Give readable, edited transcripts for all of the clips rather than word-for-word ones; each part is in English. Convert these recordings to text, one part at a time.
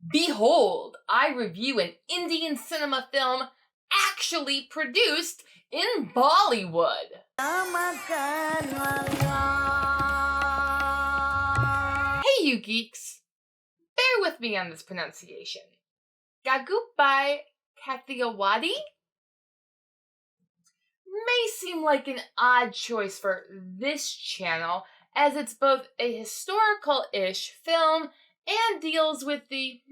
Behold, I review an Indian cinema film actually produced in Bollywood. Hey, you geeks! Bear with me on this pronunciation. Gangubai Kathiawadi? May seem like an odd choice for this channel, as it's both a historical-ish film and deals with the,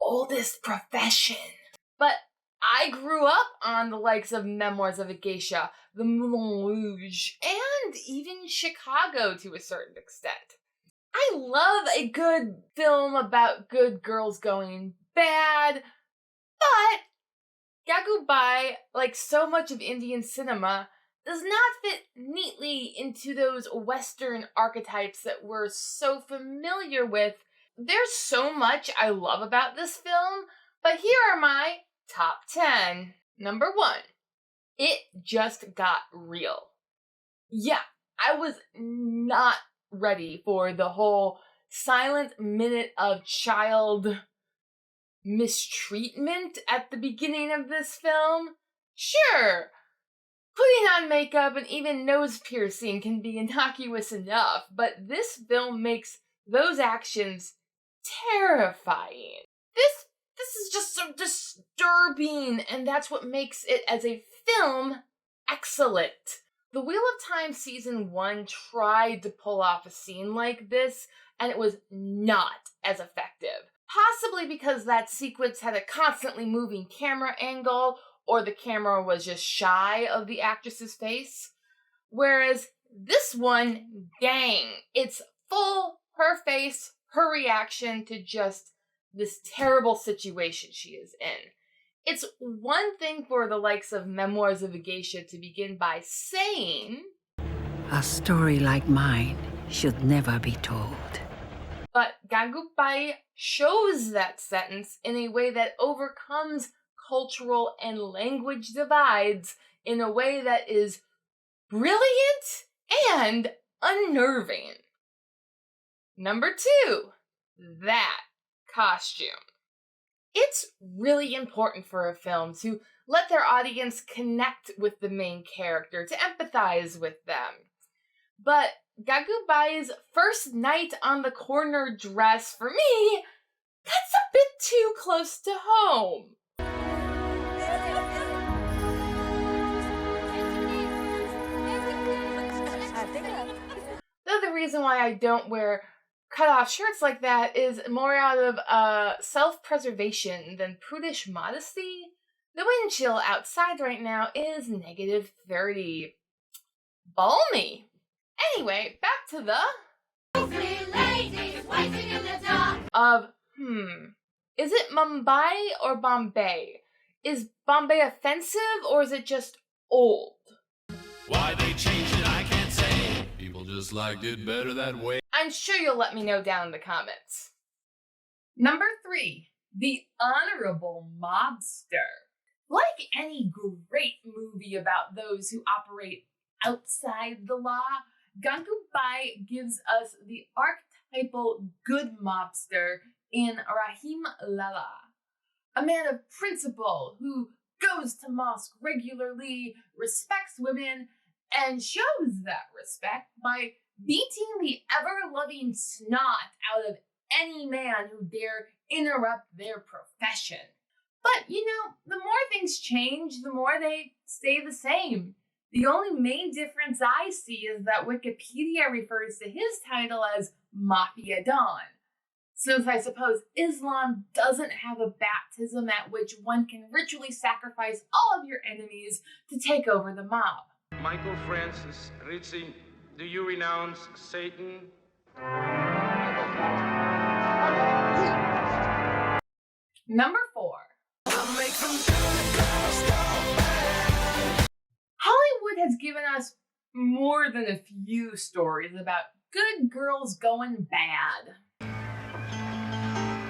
oldest profession. But I grew up on the likes of Memoirs of a Geisha, The Moulin Rouge, and even Chicago to a certain extent. I love a good film about good girls going bad, but Gangubai, like so much of Indian cinema, does not fit neatly into those Western archetypes that we're so familiar with. There's so much I love about this film, but here are my top 10. Number 1, it just got real. Yeah, I was not ready for the whole silent minute of child mistreatment at the beginning of this film. Sure, putting on makeup and even nose piercing can be innocuous enough, but this film makes those actions terrifying. This is just so disturbing, and that's what makes it as a film excellent. The Wheel of Time Season 1 tried to pull off a scene like this, and it was not as effective. Possibly because that sequence had a constantly moving camera angle, or the camera was just shy of the actress's face. Whereas this one, dang, it's full her face, her reaction to just this terrible situation she is in. It's one thing for the likes of Memoirs of a Geisha to begin by saying, "A story like mine should never be told." But Gangubai shows that sentence in a way that overcomes cultural and language divides in a way that is brilliant and unnerving. Number 2, that costume. It's really important for a film to let their audience connect with the main character, to empathize with them. But Gangubai's first night on the corner dress, for me, that's a bit too close to home. The other reason why I don't wear cut-off shirts like that is more out of self-preservation than prudish modesty. The wind chill outside right now is -30. Balmy. Anyway, back to the ladies waiting in the dark of is it Mumbai or Bombay? Is Bombay offensive or is it just old? Why they changed it, I can't say. People just liked it better that way. I'm sure you'll let me know down in the comments. Number 3, the honorable mobster. Like any great movie about those who operate outside the law, Gangubai gives us the archetypal good mobster in Rahim Lala, a man of principle who goes to mosque regularly, respects women, and shows that respect by beating the ever-loving snot out of any man who dare interrupt their profession. But, the more things change, the more they stay the same. The only main difference I see is that Wikipedia refers to his title as Mafia Don, since I suppose Islam doesn't have a baptism at which one can ritually sacrifice all of your enemies to take over the mob. Michael Francis Ritchie, do you renounce Satan? Number 4. Hollywood has given us more than a few stories about good girls going bad.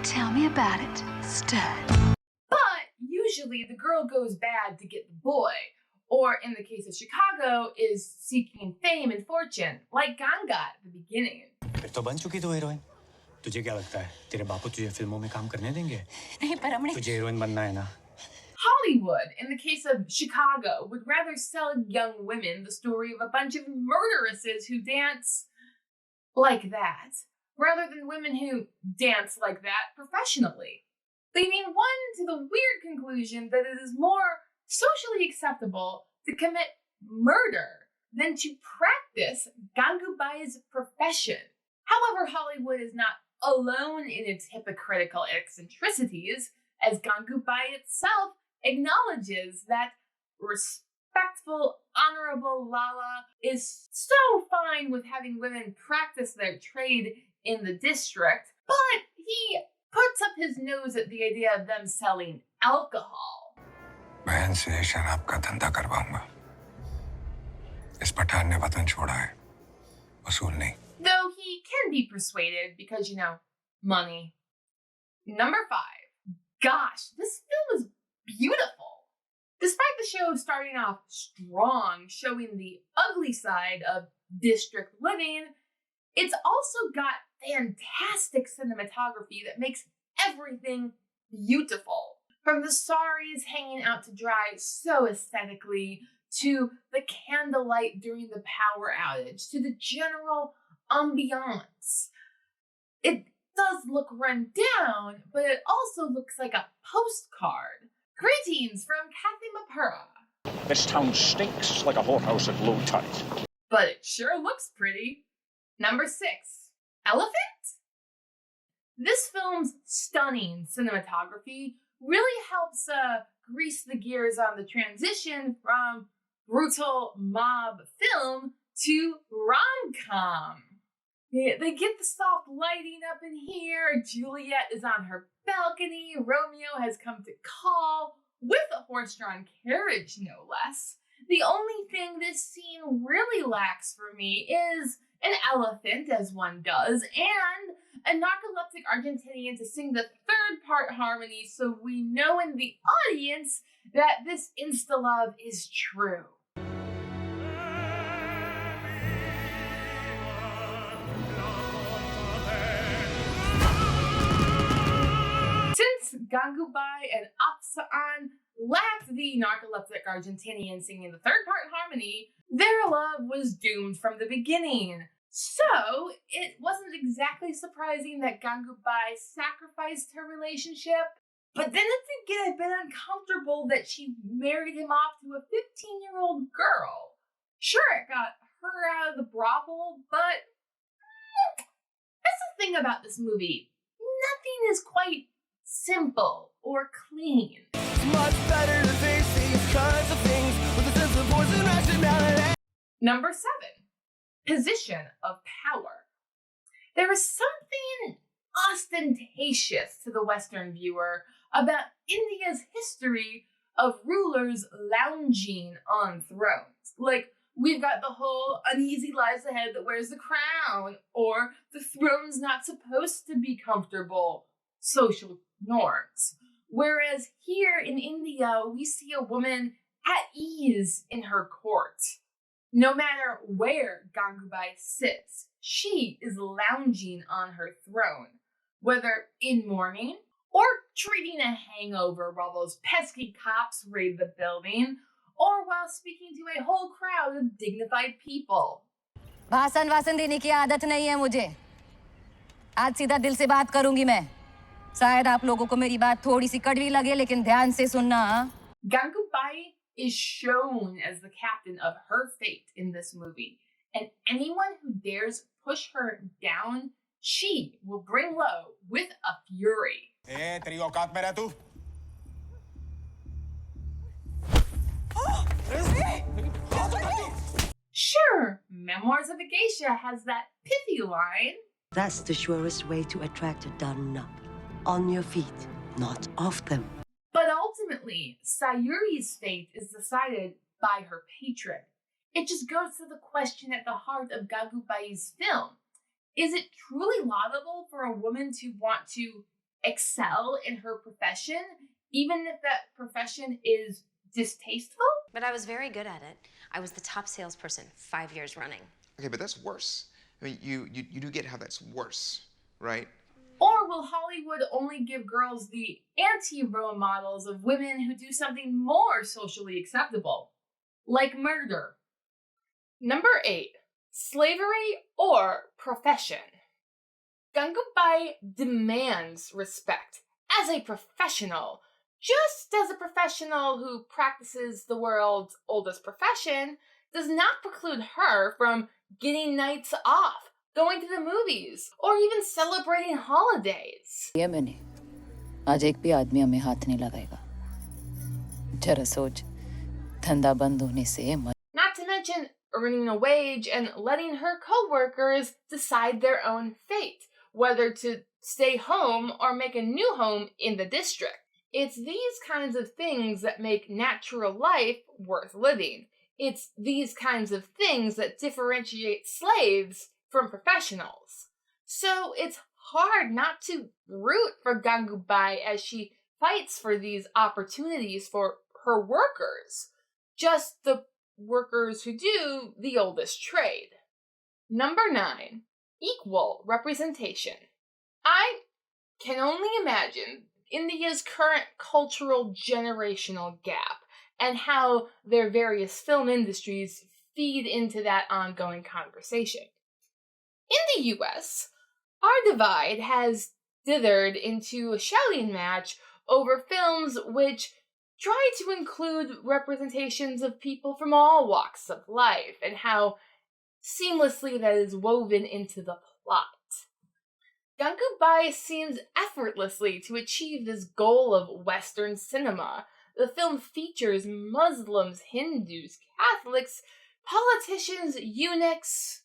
Tell me about it, stud. But usually the girl goes bad to get the boy, or in the case of Chicago, is seeking fame and fortune, like Ganga at the beginning. फिर तो बन चुकी 2 heroine तुझे क्या लगता है तेरे बापू तुझे फिल्मों में काम करने देंगे? नहीं पर हमने तुझे हीरोइन बनना है ना? Hollywood, in the case of Chicago, would rather sell young women the story of a bunch of murderesses who dance like that, rather than women who dance like that professionally, leading one to the weird conclusion that it is more socially acceptable to commit murder than to practice Gangubai's profession. However, Hollywood is not alone in its hypocritical eccentricities, as Gangubai itself acknowledges that respectful, honorable Lala is so fine with having women practice their trade in the district, but he puts up his nose at the idea of them selling alcohol. बहन से शराब का धंधा करवाऊंगा। इस पठान ने वतन छोड़ा है, वसूल नहीं। Though he can be persuaded because, money. Number 5. Gosh, this film is beautiful. Despite the show starting off strong, showing the ugly side of district living, it's also got fantastic cinematography that makes everything beautiful. From the saris hanging out to dry so aesthetically, to the candlelight during the power outage, to the general ambiance. It does look run down, but it also looks like a postcard. Greetings from Kathy Mapura. This town stinks like a whorehouse at low tide. But it sure looks pretty. Number 6. Elephant? This film's stunning cinematography really helps grease the gears on the transition from brutal mob film to rom-com. They get the soft lighting up in here. Juliet is on her balcony. Romeo has come to call with a horse-drawn carriage, no less. The only thing this scene really lacks for me is an elephant, as one does, and a narcoleptic Argentinian to sing the third part harmony so we know in the audience that this insta-love is true. Since Gangubai and Afsaan lacked the narcoleptic Argentinian singing the third part harmony, their love was doomed from the beginning. So, it wasn't exactly surprising that Gangubai sacrificed her relationship, but then it did get a bit uncomfortable that she married him off to a 15-year-old girl. Sure, it got her out of the brothel, but that's the thing about this movie. Nothing is quite simple or clean. It's much better to face these kinds of things with a sense of force and rationality. Number 7. Position of power. There is something ostentatious to the Western viewer about India's history of rulers lounging on thrones. Like, we've got the whole uneasy lies ahead that wears the crown, or the throne's not supposed to be comfortable social norms. Whereas here in India, we see a woman at ease in her court. No matter where Gangubai sits, she is lounging on her throne, whether in mourning or treating a hangover while those pesky cops raid the building, or while speaking to a whole crowd of dignified people. भाषण वासन देने की आदत नहीं है मुझे। आज सीधा दिल से बात करूंगी मैं। शायद आप लोगों को मेरी बात थोड़ी सी कड़वी लगे, लेकिन ध्यान से सुनना। Gangubai is shown as the captain of her fate in this movie, and anyone who dares push her down, she will bring low with a fury. तेरी औकात में रह तू। Sure, Memoirs of a Geisha has that pithy line. That's the surest way to attract a done-up. On your feet, not off them. But ultimately, Sayuri's fate is decided by her patron. It just goes to the question at the heart of Gangubai's film. Is it truly laudable for a woman to want to excel in her profession, even if that profession is distasteful? But I was very good at it. I was the top salesperson 5 years running. Okay, but that's worse. I mean, you do get how that's worse, right? Or will Hollywood only give girls the anti-role models of women who do something more socially acceptable, like murder? Number 8, slavery or profession. Gangubai demands respect as a professional, just as a professional who practices the world's oldest profession does not preclude her from getting nights off, going to the movies, or even celebrating holidays. ये मैंने आज एक भी आदमी हमें हाथ नहीं लगाएगा. जरा सोच, धंधा बंद होने से Not to mention earning a wage and letting her co-workers decide their own fate, whether to stay home or make a new home in the district. It's these kinds of things that make natural life worth living. It's these kinds of things that differentiate slaves from professionals. So it's hard not to root for Gangubai as she fights for these opportunities for her workers, just the workers who do the oldest trade. Number 9, equal representation. I can only imagine India's current cultural generational gap and how their various film industries feed into that ongoing conversation. In the US, our divide has dithered into a shouting match over films which try to include representations of people from all walks of life and how seamlessly that is woven into the plot. Gangubai seems effortlessly to achieve this goal of Western cinema. The film features Muslims, Hindus, Catholics, politicians, eunuchs.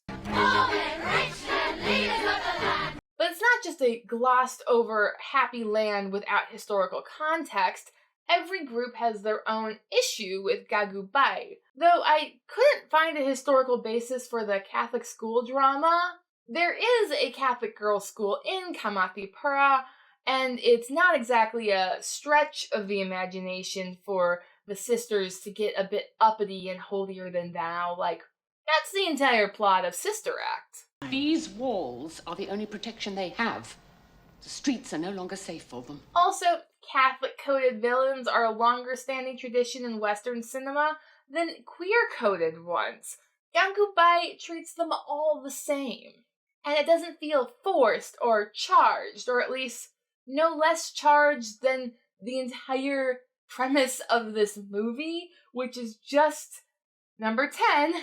But it's not just a glossed over happy land without historical context. Every group has their own issue with Gangubai. Though I couldn't find a historical basis for the Catholic school drama, there is a Catholic girls' school in Kamathipura, and it's not exactly a stretch of the imagination for the sisters to get a bit uppity and holier than thou, like that's the entire plot of Sister Act. These walls are the only protection they have. The streets are no longer safe for them. Also, Catholic-coded villains are a longer-standing tradition in Western cinema than queer-coded ones. Gangubai treats them all the same. And it doesn't feel forced or charged, or at least no less charged than the entire premise of this movie, which is just, number 10,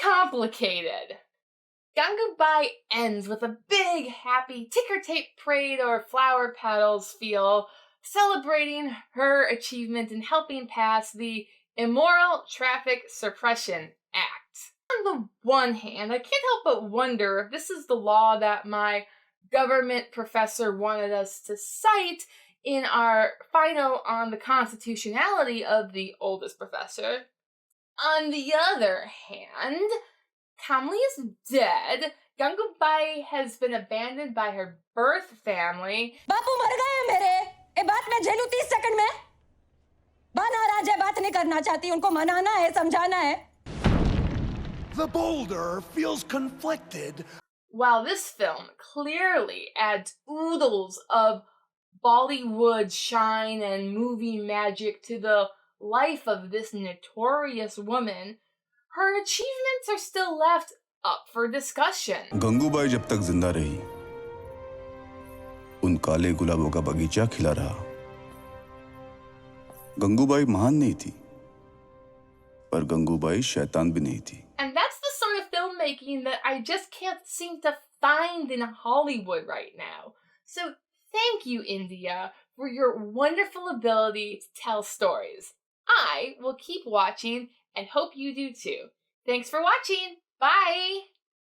complicated. Gangubai ends with a big, happy ticker tape parade or flower petals feel, celebrating her achievement in helping pass the Immoral Traffic Suppression Act. On the one hand, I can't help but wonder if this is the law that my government professor wanted us to cite in our final on the constitutionality of the oldest professor. On the other hand, Kamli is dead. Gangubai has been abandoned by her birth family. बापू मर गए मेरे. ये बात मैं झेलूं 30 second में. बना राज है, बात नहीं करना चाहती. उनको मनाना है, समझाना है. The boulder feels conflicted. While this film clearly adds oodles of Bollywood shine and movie magic to the life of this notorious woman, her achievements are still left up for discussion. Gangubai जब तक जिंदा रही, उन काले गुलाबों का बगीचा खिला रहा. गंगूबाई महान नहीं थी, पर गंगूबाई शैतान भी नहीं थी. And that's the sort of filmmaking that I just can't seem to find in Hollywood right now. So thank you, India, for your wonderful ability to tell stories. I will keep watching and hope you do too. Thanks for watching. Bye!